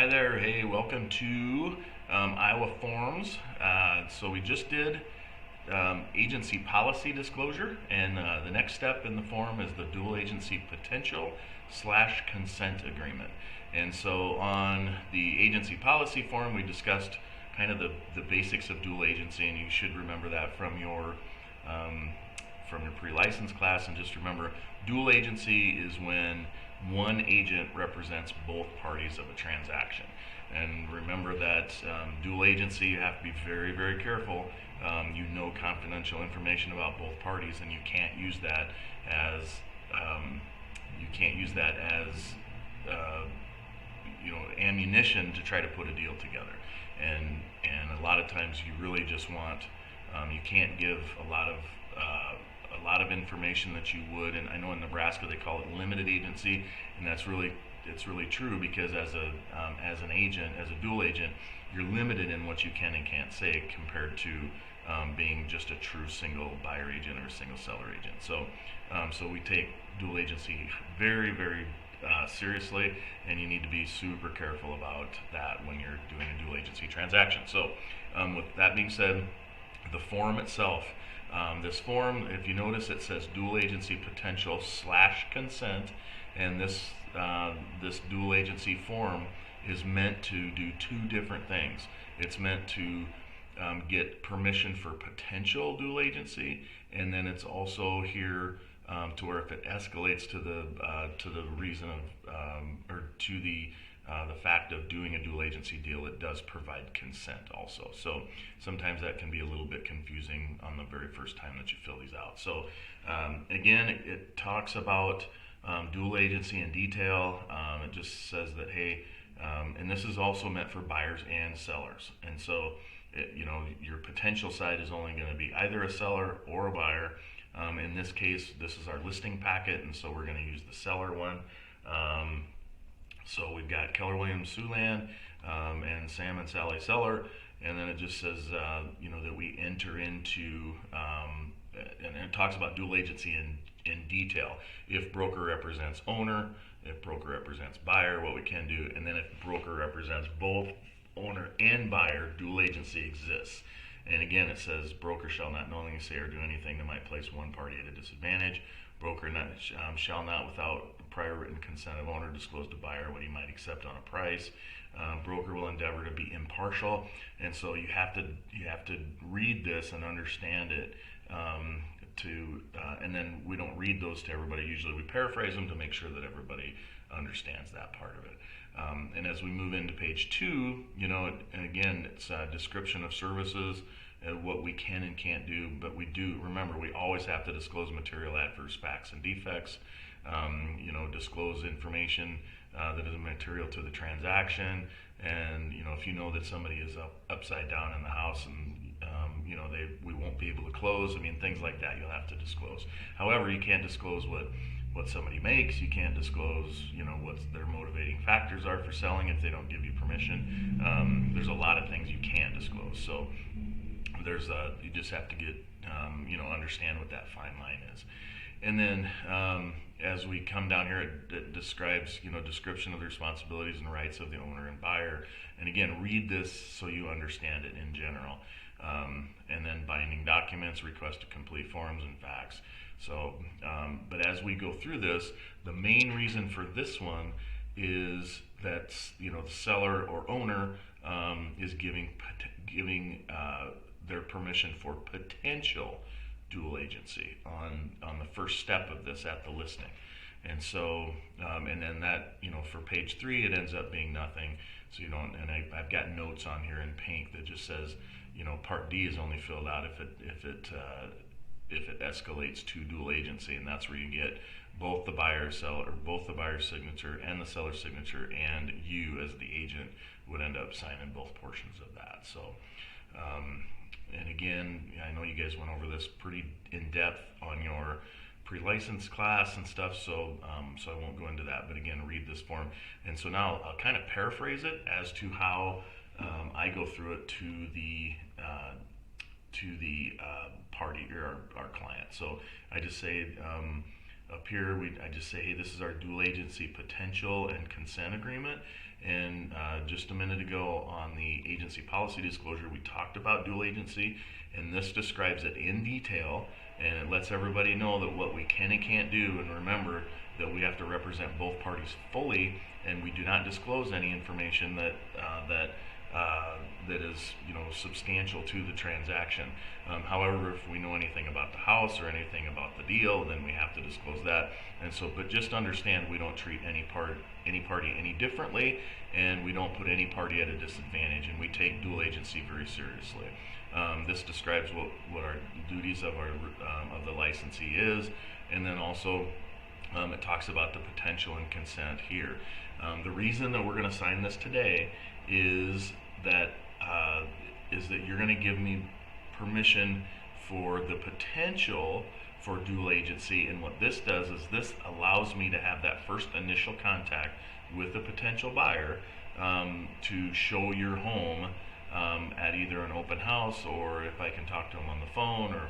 Hi there. Hey, welcome to Iowa Forms. So we just did agency policy disclosure, and the next step in the form is the dual agency potential slash consent agreement. And so on the agency policy form, we discussed kind of the basics of dual agency, and you should remember that um, from your pre-license class. And just remember, dual agency is when one agent represents both parties of a transaction. And remember that dual agency, you have to be very, very careful. You know confidential information about both parties, and you can't use that as um, uh, ammunition to try to put a deal together. And a lot of times you really just want you can't give a lot of information that you would, and I know in Nebraska they call it limited agency, and it's really true, because as an agent, as a dual agent, you're limited in what you can and can't say compared to being just a true single buyer agent or a single seller agent. So we take dual agency very, very seriously, and you need to be super careful about that when you're doing a dual agency transaction. So with that being said, the form itself, this form, if you notice, it says dual agency potential slash consent, and this dual agency form is meant to do two different things. It's meant to get permission for potential dual agency, and then it's also here to where if it escalates to the reason of or to the fact of doing a dual agency deal, it does provide consent also. So sometimes that can be a little bit confusing on the very first time that you fill these out. So again, it talks about dual agency in detail. It just says that, hey, and this is also meant for buyers and sellers. And so, your potential side is only going to be either a seller or a buyer. In this case, this is our listing packet, and so we're going to use the seller one. So we've got Keller Williams Siouxland and Sam and Sally Seller, and then it just says, that we enter into, and it talks about dual agency in detail. If broker represents owner, if broker represents buyer, what we can do, and then if broker represents both owner and buyer, dual agency exists. And again, it says broker shall not knowingly say or do anything that might place one party at a disadvantage. Broker shall not, without prior written consent of owner, disclose to buyer what he might accept on a price. Broker will endeavor to be impartial, and so you have to read this and understand it. And then we don't read those to everybody. Usually we paraphrase them to make sure that everybody understands that part of it. And as we move into page 2, and again, it's a description of services, what we can and can't do, but remember, we always have to disclose material adverse facts and defects, disclose information that is material to the transaction, and, if you know that somebody is upside down in the house and, we won't be able to close, things like that you'll have to disclose. However, you can't disclose what somebody makes. You can't disclose, what their motivating factors are for selling if they don't give you permission. There's a lot of things you can't disclose. So you just have to get, understand what that fine line is. And then as we come down here, it describes, description of the responsibilities and rights of the owner and buyer. And again, read this so you understand it in general. And then binding documents, request to complete forms and facts. So, but as we go through this, the main reason for this one is that, the seller or owner is giving their permission for potential dual agency on the first step of this at the listing. And so, and then that, for page 3, it ends up being nothing. So you don't, and I've got notes on here in pink that just says, part D is only filled out if it escalates to dual agency, and that's where you get both the buyer's signature and the seller's signature, and you as the agent would end up signing both portions of that. So, and again, I know you guys went over this pretty in depth on your pre-license class and stuff, so I won't go into that. But again, read this form, and so now I'll kind of paraphrase it as to how I go through it to the party or our client. So I just say, Up here, I just say, hey, this is our dual agency potential and consent agreement. And just a minute ago on the agency policy disclosure, we talked about dual agency, and this describes it in detail, and it lets everybody know that what we can and can't do. And remember that we have to represent both parties fully, and we do not disclose any information that is, substantial to the transaction. However, if we know anything about the house or anything about the deal, then we have to disclose that. And so, but just understand, we don't treat any party any differently, and we don't put any party at a disadvantage, and we take dual agency very seriously. This describes what our duties of the licensee is, and then also it talks about the potential and consent here. The reason that we're going to sign this today is that you're going to give me permission for the potential for dual agency. And what this does is this allows me to have that first initial contact with a potential buyer to show your home at either an open house, or if I can talk to them on the phone, or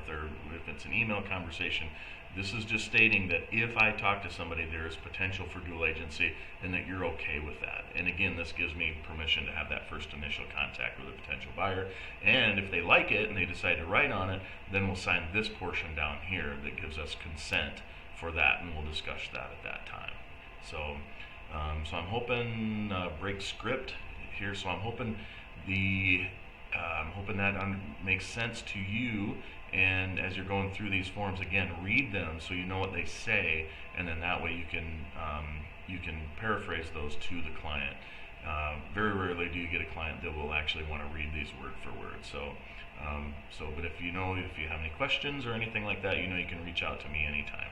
if it's an email conversation. This is just stating that if I talk to somebody, there is potential for dual agency, and that you're okay with that. And again, this gives me permission to have that first initial contact with a potential buyer. And if they like it and they decide to write on it, then we'll sign this portion down here that gives us consent for that, and we'll discuss that at that time. So, I'm hoping break script here. So I'm hoping that makes sense to you. And as you're going through these forms, again, read them so you know what they say, and then that way you can paraphrase those to the client. Very rarely do you get a client that will actually want to read these word for word. But if you have any questions or anything like that, you can reach out to me anytime.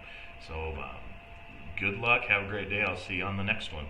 So good luck. Have a great day. I'll see you on the next one.